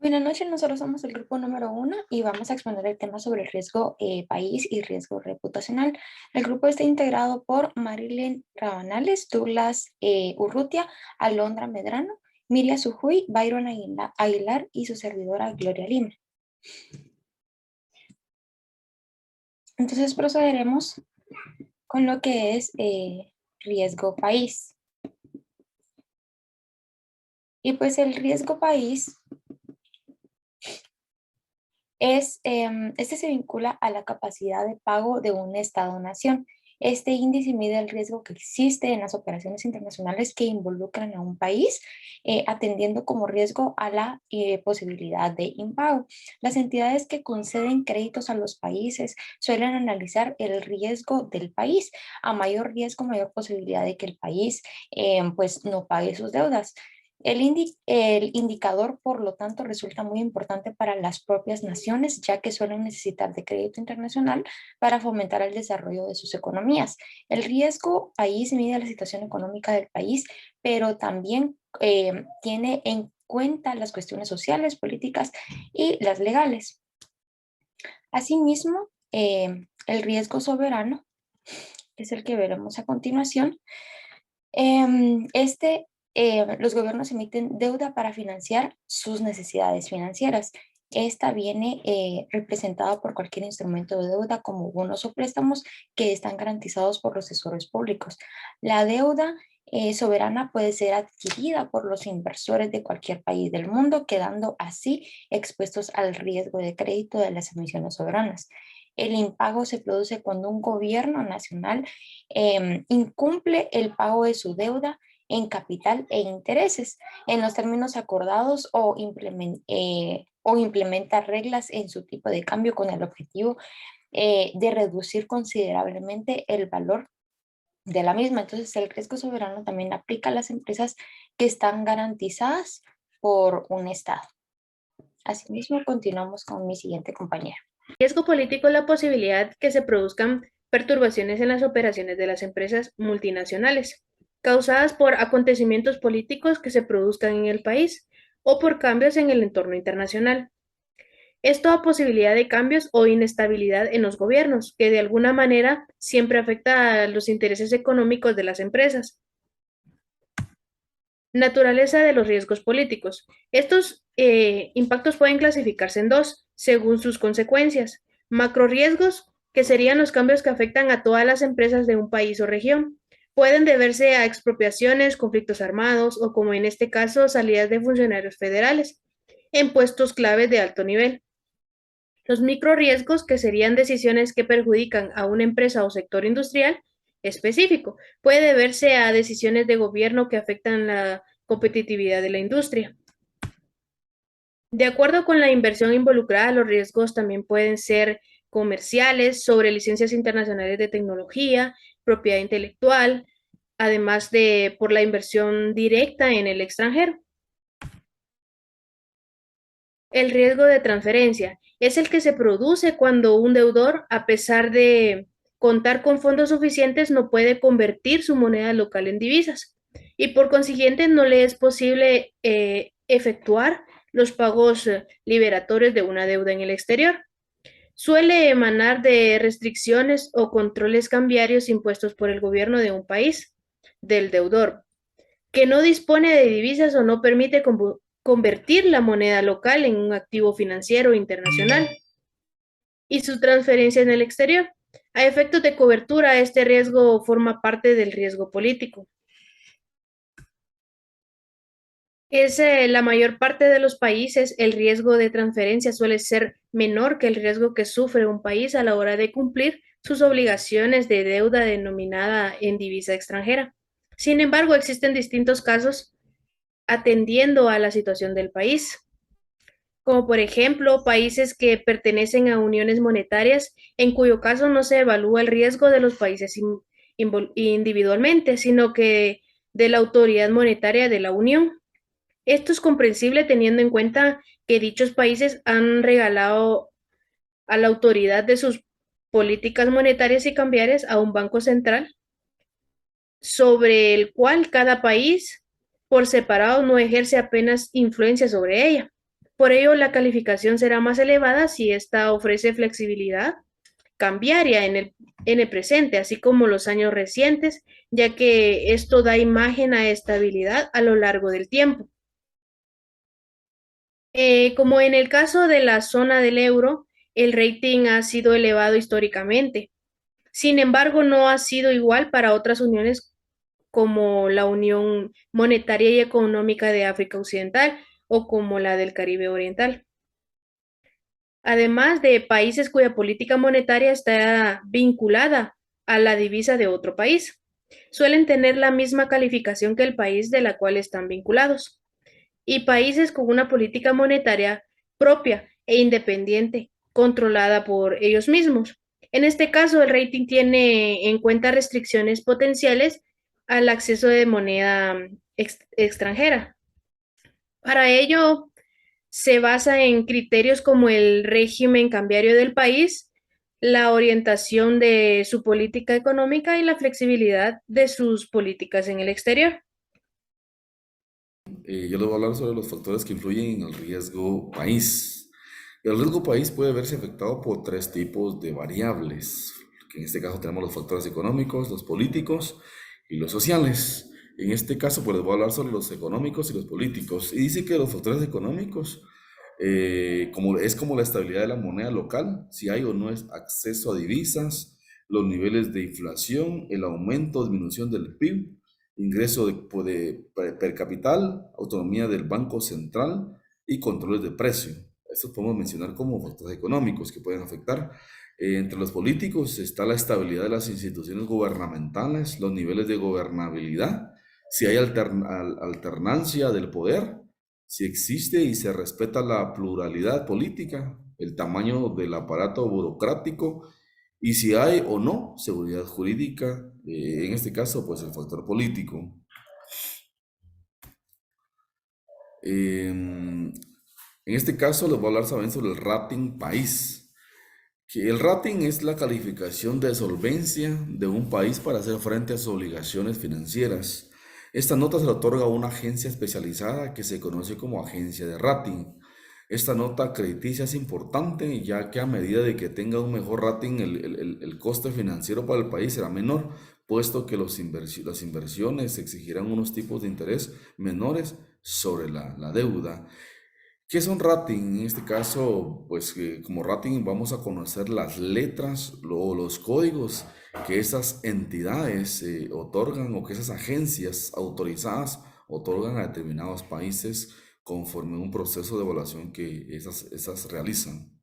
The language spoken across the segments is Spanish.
Buenas noches, nosotros somos el grupo número 1 y vamos a exponer el tema sobre el riesgo país y riesgo reputacional. El grupo está integrado por Marilyn Rabanales, Douglas Urrutia, Alondra Medrano, Miria Sujuy, Byron Aguilar y su servidora Gloria Lima. Entonces procederemos con lo que es riesgo país. Y pues el riesgo país este se vincula a la capacidad de pago de un Estado-nación. Este índice mide el riesgo que existe en las operaciones internacionales que involucran a un país, atendiendo como riesgo a la posibilidad de impago. Las entidades que conceden créditos a los países suelen analizar el riesgo del país. A mayor riesgo, mayor posibilidad de que el país pues no pague sus deudas. El indicador, por lo tanto, resulta muy importante para las propias naciones, ya que suelen necesitar de crédito internacional para fomentar el desarrollo de sus economías. El riesgo país mide la situación económica del país, pero también tiene en cuenta las cuestiones sociales, políticas y las legales. Asimismo, el riesgo soberano es el que veremos a continuación. Los gobiernos emiten deuda para financiar sus necesidades financieras. Esta viene representada por cualquier instrumento de deuda como bonos o préstamos que están garantizados por los tesoros públicos. La deuda soberana puede ser adquirida por los inversores de cualquier país del mundo, quedando así expuestos al riesgo de crédito de las emisiones soberanas. El impago se produce cuando un gobierno nacional incumple el pago de su deuda en capital e intereses en los términos acordados o implementa reglas en su tipo de cambio con el objetivo de reducir considerablemente el valor de la misma. Entonces, el riesgo soberano también aplica a las empresas que están garantizadas por un Estado. Asimismo, continuamos con mi siguiente compañera. Riesgo político es la posibilidad que se produzcan perturbaciones en las operaciones de las empresas multinacionales, causadas por acontecimientos políticos que se produzcan en el país o por cambios en el entorno internacional. Esto da posibilidad de cambios o inestabilidad en los gobiernos, que de alguna manera siempre afecta a los intereses económicos de las empresas. Naturaleza de los riesgos políticos. Estos impactos pueden clasificarse en dos, según sus consecuencias. Macroriesgos, que serían los cambios que afectan a todas las empresas de un país o región. Pueden deberse a expropiaciones, conflictos armados o, como en este caso, salidas de funcionarios federales en puestos claves de alto nivel. Los microriesgos, que serían decisiones que perjudican a una empresa o sector industrial específico, puede deberse a decisiones de gobierno que afectan la competitividad de la industria. De acuerdo con la inversión involucrada, los riesgos también pueden ser comerciales, sobre licencias internacionales de tecnología, propiedad intelectual, además de por la inversión directa en el extranjero. El riesgo de transferencia es el que se produce cuando un deudor, a pesar de contar con fondos suficientes, no puede convertir su moneda local en divisas y por consiguiente no le es posible efectuar los pagos liberatorios de una deuda en el exterior. Suele emanar de restricciones o controles cambiarios impuestos por el gobierno de un país, del deudor, que no dispone de divisas o no permite convertir la moneda local en un activo financiero internacional y su transferencia en el exterior. A efectos de cobertura, este riesgo forma parte del riesgo político. La mayor parte de los países, el riesgo de transferencia suele ser menor que el riesgo que sufre un país a la hora de cumplir sus obligaciones de deuda denominada en divisa extranjera. Sin embargo, existen distintos casos atendiendo a la situación del país, como por ejemplo países que pertenecen a uniones monetarias, en cuyo caso no se evalúa el riesgo de los países individualmente, sino que de la autoridad monetaria de la Unión. Esto es comprensible teniendo en cuenta que dichos países han regalado a la autoridad de sus políticas monetarias y cambiarias a un banco central, sobre el cual cada país por separado no ejerce apenas influencia sobre ella. Por ello, la calificación será más elevada si ésta ofrece flexibilidad cambiaria en el presente, así como los años recientes, ya que esto da imagen a estabilidad a lo largo del tiempo. Como en el caso de la zona del euro, el rating ha sido elevado históricamente. Sin embargo, no ha sido igual para otras uniones como la Unión Monetaria y Económica de África Occidental o como la del Caribe Oriental. Además de países cuya política monetaria está vinculada a la divisa de otro país. Suelen tener la misma calificación que el país de la cual están vinculados. Y países con una política monetaria propia e independiente, controlada por ellos mismos. En este caso, el rating tiene en cuenta restricciones potenciales al acceso de moneda extranjera. Para ello, se basa en criterios como el régimen cambiario del país, la orientación de su política económica y la flexibilidad de sus políticas en el exterior. Yo les voy a hablar sobre los factores que influyen en el riesgo país. El riesgo país puede verse afectado por tres tipos de variables, que en este caso tenemos los factores económicos, los políticos y los sociales. En este caso, pues les voy a hablar sobre los económicos y los políticos. Y dice que los factores económicos, como la estabilidad de la moneda local, si hay o no es acceso a divisas, los niveles de inflación, el aumento o disminución del PIB, ingreso per capital, autonomía del Banco Central y controles de precio. Estos podemos mencionar como factores económicos que pueden afectar. Entre los políticos está la estabilidad de las instituciones gubernamentales, los niveles de gobernabilidad, si hay alternancia del poder, si existe y se respeta la pluralidad política, el tamaño del aparato burocrático y si hay o no seguridad jurídica, en este caso, pues el factor político. En este caso les voy a hablar también sobre el rating país. Que el rating es la calificación de solvencia de un país para hacer frente a sus obligaciones financieras. Esta nota se le otorga a una agencia especializada que se conoce como agencia de rating. Esta nota crediticia es importante ya que a medida de que tenga un mejor rating el coste financiero para el país será menor, puesto que las inversiones exigirán unos tipos de interés menores sobre la deuda. ¿Qué es un rating? En este caso, pues como rating vamos a conocer las letras o los códigos que esas entidades otorgan o que esas agencias autorizadas otorgan a determinados países conforme a un proceso de evaluación que esas realizan.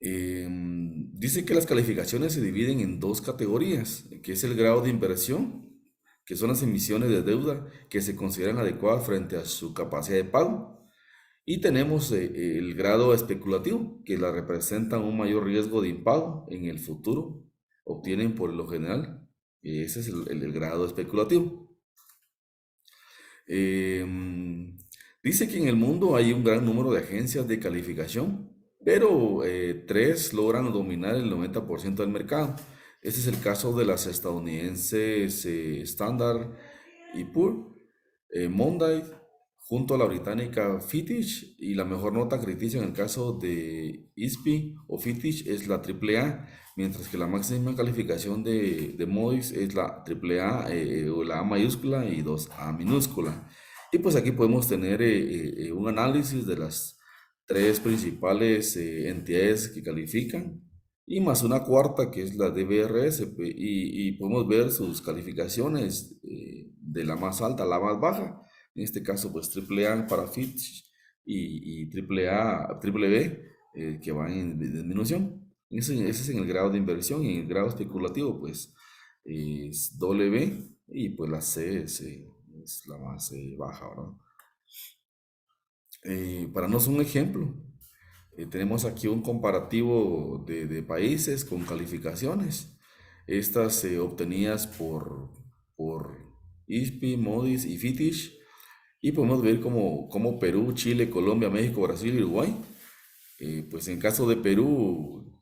Dice que las calificaciones se dividen en dos categorías, que es el grado de inversión, que son las emisiones de deuda que se consideran adecuadas frente a su capacidad de pago. Y tenemos el grado especulativo, que la representan un mayor riesgo de impago en el futuro. Obtienen por lo general, ese es el grado especulativo. Dice que en el mundo hay un gran número de agencias de calificación, pero tres logran dominar el 90% del mercado. Este es el caso de las estadounidenses Standard y Poor, Monday, junto a la británica Fitch, y la mejor nota crediticia en el caso de ISPI o Fitch es la AAA, mientras que la máxima calificación de Moody's es la AAA o la A mayúscula y 2A minúscula. Y pues aquí podemos tener un análisis de las tres principales entidades que califican y más una cuarta que es la DBRS y podemos ver sus calificaciones de la más alta a la más baja. En este caso pues AAA para Fitch y triple B que va en disminución. Ese es en el grado de inversión y en el grado especulativo pues es W y pues la C es la más baja, ¿verdad? Para no ser un ejemplo, tenemos aquí un comparativo de países con calificaciones. Estas obtenidas por ISPI, Moody's y Fitch. Y podemos ver como Perú, Chile, Colombia, México, Brasil y Uruguay. Pues en caso de Perú,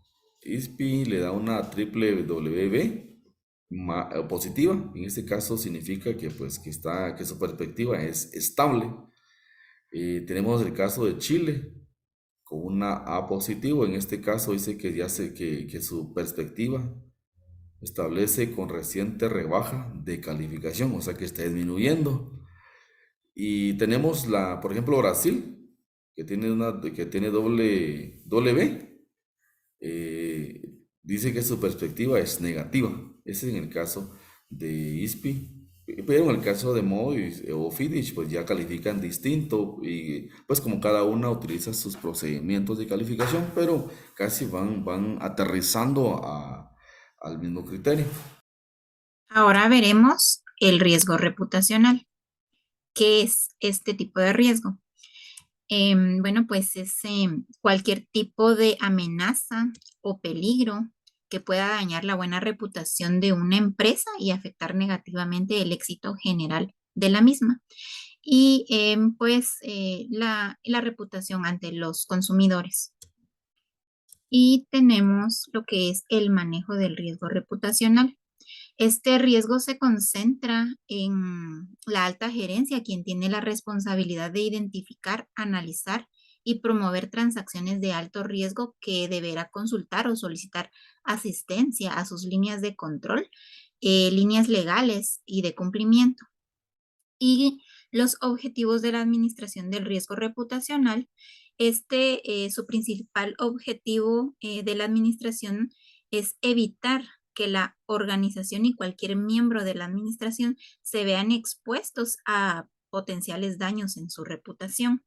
ISPI le da una triple WB positiva. En este caso significa que, pues, que su perspectiva es estable. Tenemos el caso de Chile con una A positivo. En este caso dice que que su perspectiva establece con reciente rebaja de calificación, o sea que está disminuyendo. Y tenemos por ejemplo, Brasil, que tiene doble B. eh, Dice que su perspectiva es negativa. Ese es en el caso de ISPI. Pero en el caso de Moody's o Fitch, pues ya califican distinto y pues como cada una utiliza sus procedimientos de calificación, pero casi van aterrizando al mismo criterio. Ahora veremos el riesgo reputacional. ¿Qué es este tipo de riesgo? Bueno, pues es cualquier tipo de amenaza o peligro que pueda dañar la buena reputación de una empresa y afectar negativamente el éxito general de la misma. Y pues la reputación ante los consumidores. Y tenemos lo que es el manejo del riesgo reputacional. Este riesgo se concentra en la alta gerencia, quien tiene la responsabilidad de identificar, analizar y promover transacciones de alto riesgo que deberá consultar o solicitar asistencia a sus líneas de control, líneas legales y de cumplimiento. Y los objetivos de la administración del riesgo reputacional. Su principal objetivo de la administración es evitar que la organización y cualquier miembro de la administración se vean expuestos a potenciales daños en su reputación.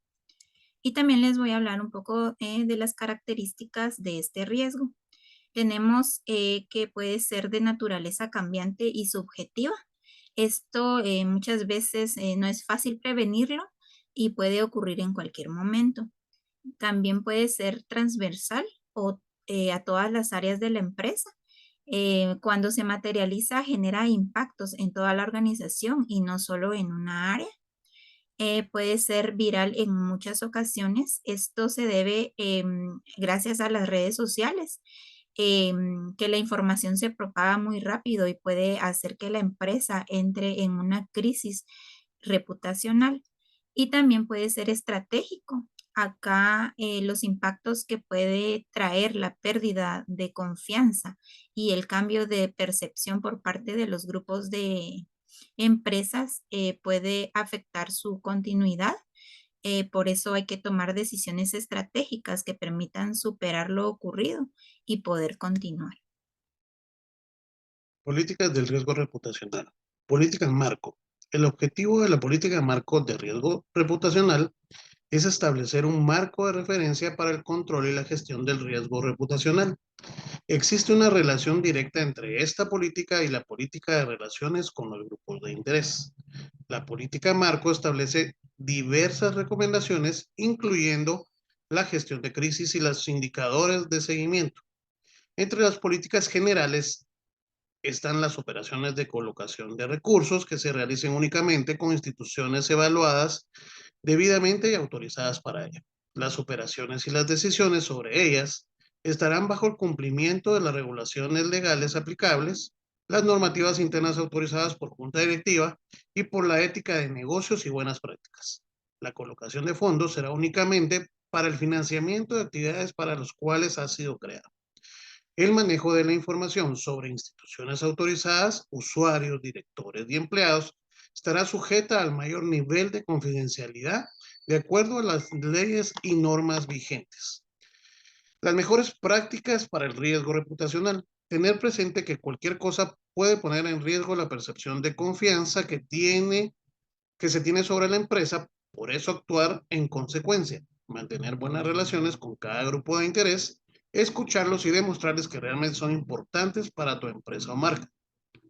Y también les voy a hablar un poco de las características de este riesgo. Tenemos que puede ser de naturaleza cambiante y subjetiva. Esto muchas veces no es fácil prevenirlo y puede ocurrir en cualquier momento. También puede ser transversal o a todas las áreas de la empresa. Cuando se materializa, genera impactos en toda la organización y no solo en una área. Puede ser viral en muchas ocasiones. Esto se debe gracias a las redes sociales, que la información se propaga muy rápido y puede hacer que la empresa entre en una crisis reputacional. Y también puede ser estratégico. Acá los impactos que puede traer la pérdida de confianza y el cambio de percepción por parte de los grupos de empresas puede afectar su continuidad. Por eso hay que tomar decisiones estratégicas que permitan superar lo ocurrido y poder continuar. Políticas del riesgo reputacional. Política marco. El objetivo de la política marco de riesgo reputacional es establecer un marco de referencia para el control y la gestión del riesgo reputacional. Existe una relación directa entre esta política y la política de relaciones con los grupos de interés. La política marco establece diversas recomendaciones, incluyendo la gestión de crisis y los indicadores de seguimiento. Entre las políticas generales están las operaciones de colocación de recursos que se realicen únicamente con instituciones evaluadas debidamente y autorizadas para ello. Las operaciones y las decisiones sobre ellas estarán bajo el cumplimiento de las regulaciones legales aplicables, las normativas internas autorizadas por junta directiva y por la ética de negocios y buenas prácticas. La colocación de fondos será únicamente para el financiamiento de actividades para los cuales ha sido creado. El manejo de la información sobre instituciones autorizadas, usuarios, directores y empleados estará sujeta al mayor nivel de confidencialidad de acuerdo a las leyes y normas vigentes. Las mejores prácticas para el riesgo reputacional. Tener presente que cualquier cosa puede poner en riesgo la percepción de confianza que se tiene sobre la empresa, por eso actuar en consecuencia, mantener buenas relaciones con cada grupo de interés, escucharlos y demostrarles que realmente son importantes para tu empresa o marca.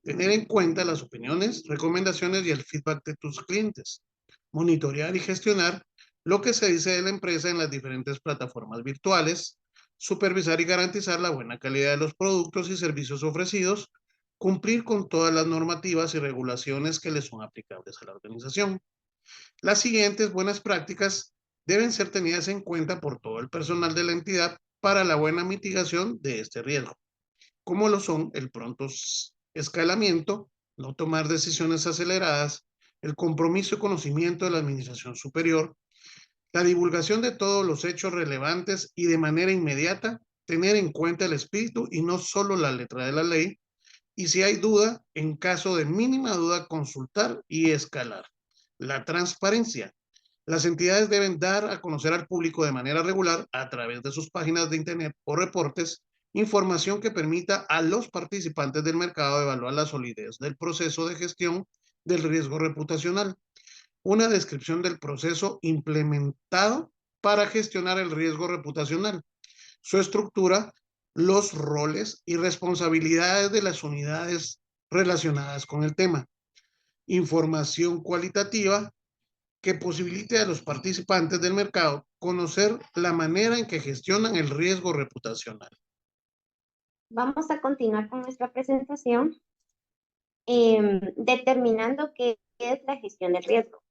Tener en cuenta las opiniones, recomendaciones y el feedback de tus clientes. Monitorear y gestionar lo que se dice de la empresa en las diferentes plataformas virtuales. Supervisar y garantizar la buena calidad de los productos y servicios ofrecidos. Cumplir con todas las normativas y regulaciones que le son aplicables a la organización. Las siguientes buenas prácticas deben ser tenidas en cuenta por todo el personal de la entidad para la buena mitigación de este riesgo, como lo son el pronto escalamiento, no tomar decisiones aceleradas, el compromiso y conocimiento de la administración superior, La divulgación de todos los hechos relevantes y de manera inmediata, tener en cuenta el espíritu y no solo la letra de la ley. Y si hay duda, en caso de mínima duda, consultar y escalar. La transparencia. Las entidades deben dar a conocer al público de manera regular, a través de sus páginas de internet o reportes, información que permita a los participantes del mercado evaluar la solidez del proceso de gestión del riesgo reputacional. Una descripción del proceso implementado para gestionar el riesgo reputacional, su estructura, los roles y responsabilidades de las unidades relacionadas con el tema. Información cualitativa que posibilite a los participantes del mercado conocer la manera en que gestionan el riesgo reputacional. Vamos a continuar con nuestra presentación determinando qué es la gestión del riesgo.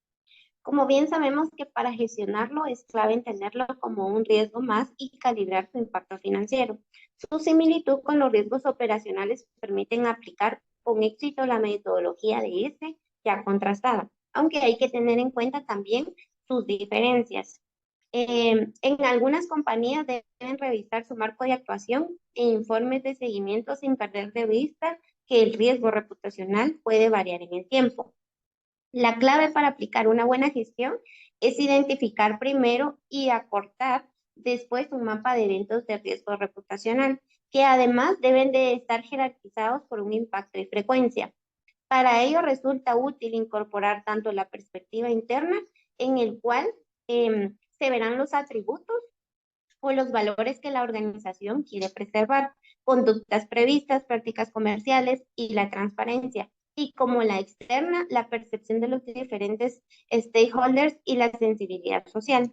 Como bien sabemos que para gestionarlo es clave entenderlo como un riesgo más y calibrar su impacto financiero. Su similitud con los riesgos operacionales permiten aplicar con éxito la metodología de este ya contrastada, aunque hay que tener en cuenta también sus diferencias. En algunas compañías deben revisar su marco de actuación e informes de seguimiento sin perder de vista que el riesgo reputacional puede variar en el tiempo. La clave para aplicar una buena gestión es identificar primero y acortar después un mapa de eventos de riesgo reputacional, que además deben de estar jerarquizados por un impacto y frecuencia. Para ello resulta útil incorporar tanto la perspectiva interna, en el cual se verán los atributos o los valores que la organización quiere preservar, conductas previstas, prácticas comerciales y la transparencia. Y como la externa, la percepción de los diferentes stakeholders y la sensibilidad social.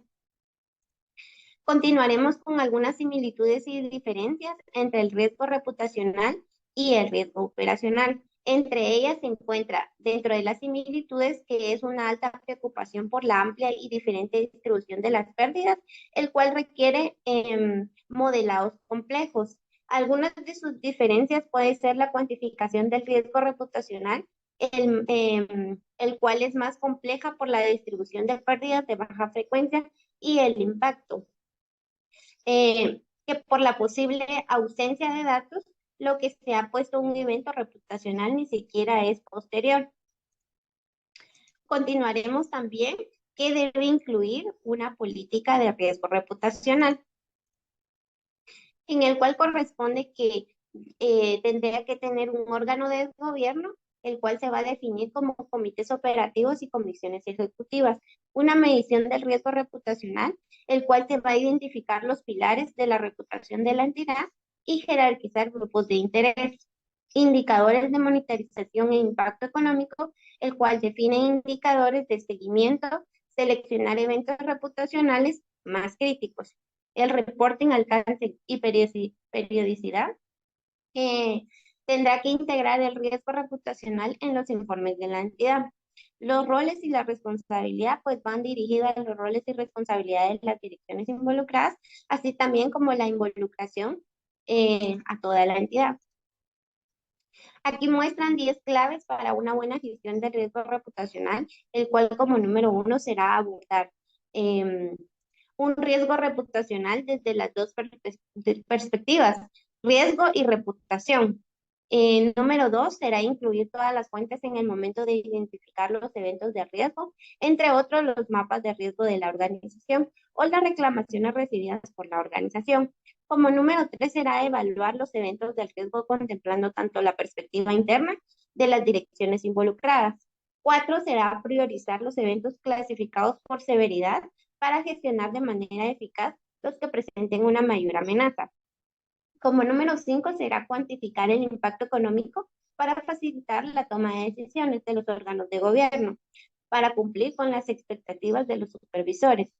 Continuaremos con algunas similitudes y diferencias entre el riesgo reputacional y el riesgo operacional. Entre ellas se encuentra dentro de las similitudes que es una alta preocupación por la amplia y diferente distribución de las pérdidas, el cual requiere modelados complejos. Algunas de sus diferencias puede ser la cuantificación del riesgo reputacional, el cual es más compleja por la distribución de pérdidas de baja frecuencia y el impacto. Que por la posible ausencia de datos, lo que se ha puesto un evento reputacional ni siquiera es posterior. Continuaremos también que debe incluir una política de riesgo reputacional, en el cual corresponde que tendría que tener un órgano de gobierno, el cual se va a definir como comités operativos y comisiones ejecutivas. Una medición del riesgo reputacional, el cual se va a identificar los pilares de la reputación de la entidad y jerarquizar grupos de interés. Indicadores de monitorización e impacto económico, el cual define indicadores de seguimiento, seleccionar eventos reputacionales más críticos. El reporting, alcance y periodicidad tendrá que integrar el riesgo reputacional en los informes de la entidad. Los roles y la responsabilidad pues van dirigidos a los roles y responsabilidades de las direcciones involucradas, así también como la involucración a toda la entidad. Aquí muestran 10 claves para una buena gestión de riesgo reputacional, el cual como número 1 será abordar un riesgo reputacional desde las dos perspectivas, riesgo y reputación. Número 2 será incluir todas las fuentes en el momento de identificar los eventos de riesgo, entre otros los mapas de riesgo de la organización o las reclamaciones recibidas por la organización. Como número 3 será evaluar los eventos del riesgo contemplando tanto la perspectiva interna de las direcciones involucradas. 4 será priorizar los eventos clasificados por severidad para gestionar de manera eficaz los que presenten una mayor amenaza. Como número 5 será cuantificar el impacto económico para facilitar la toma de decisiones de los órganos de gobierno, para cumplir con las expectativas de los supervisores.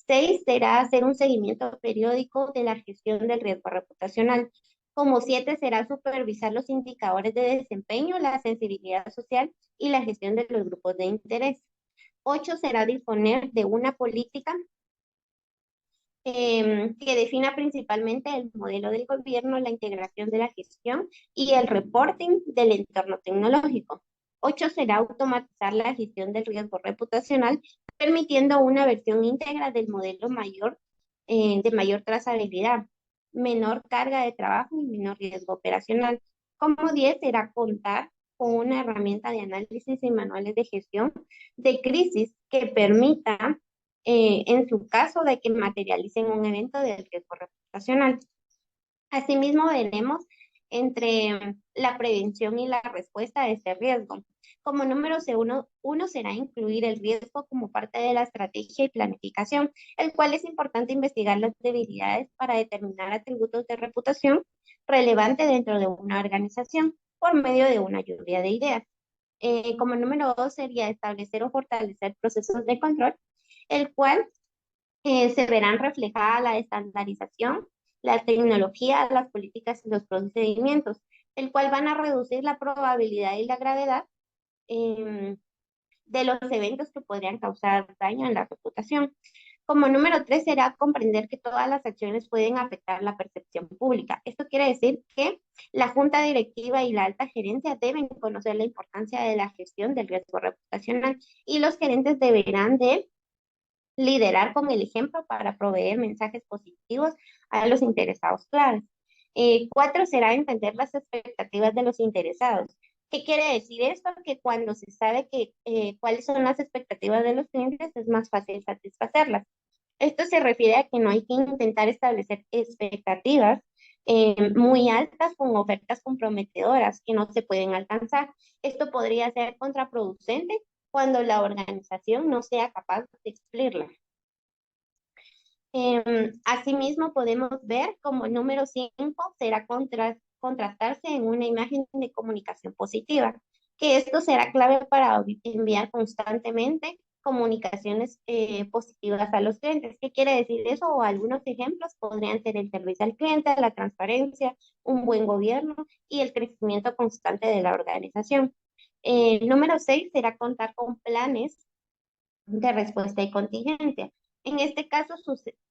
6 será hacer un seguimiento periódico de la gestión del riesgo reputacional. Como 7 será supervisar los indicadores de desempeño, la sensibilidad social y la gestión de los grupos de interés. 8 será disponer de una política que defina principalmente el modelo del gobierno, la integración de la gestión y el reporting del entorno tecnológico. 8 será automatizar la gestión del riesgo reputacional, permitiendo una versión íntegra del modelo de mayor trazabilidad, menor carga de trabajo y menor riesgo operacional. Como 10 será contar con una herramienta de análisis y manuales de gestión de crisis que permita, en su caso, de que materialicen un evento de riesgo reputacional. Asimismo, veremos entre la prevención y la respuesta a este riesgo. Como número uno será incluir el riesgo como parte de la estrategia y planificación, el cual es importante investigar las debilidades para determinar atributos de reputación relevante dentro de una organización por medio de una lluvia de ideas. Como número 2 sería establecer o fortalecer procesos de control, el cual se verán reflejada la estandarización, la tecnología, las políticas y los procedimientos, el cual van a reducir la probabilidad y la gravedad de los eventos que podrían causar daño en la reputación. Como número 3 será comprender que todas las acciones pueden afectar la percepción pública. Esto quiere decir que la junta directiva y la alta gerencia deben conocer la importancia de la gestión del riesgo reputacional y los gerentes deberán de liderar con el ejemplo para proveer mensajes positivos a los interesados claves. 4 será entender las expectativas de los interesados. ¿Qué quiere decir esto? Que cuando se sabe cuáles son las expectativas de los clientes, es más fácil satisfacerlas. Esto se refiere a que no hay que intentar establecer expectativas muy altas con ofertas comprometedoras que no se pueden alcanzar. Esto podría ser contraproducente cuando la organización no sea capaz de cumplirla. Asimismo, podemos ver como número 5 será contrastarse en una imagen de comunicación positiva, que esto será clave para enviar constantemente comunicaciones positivas a los clientes. ¿Qué quiere decir eso? O algunos ejemplos podrían ser el servicio al cliente, la transparencia, un buen gobierno y el crecimiento constante de la organización. Número 6 será contar con planes de respuesta y contingencia. En este caso,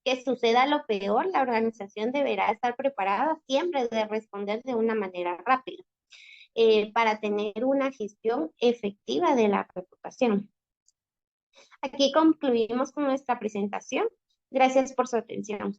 que suceda lo peor, la organización deberá estar preparada siempre de responder de una manera rápida para tener una gestión efectiva de la reputación. Aquí concluimos con nuestra presentación. Gracias por su atención.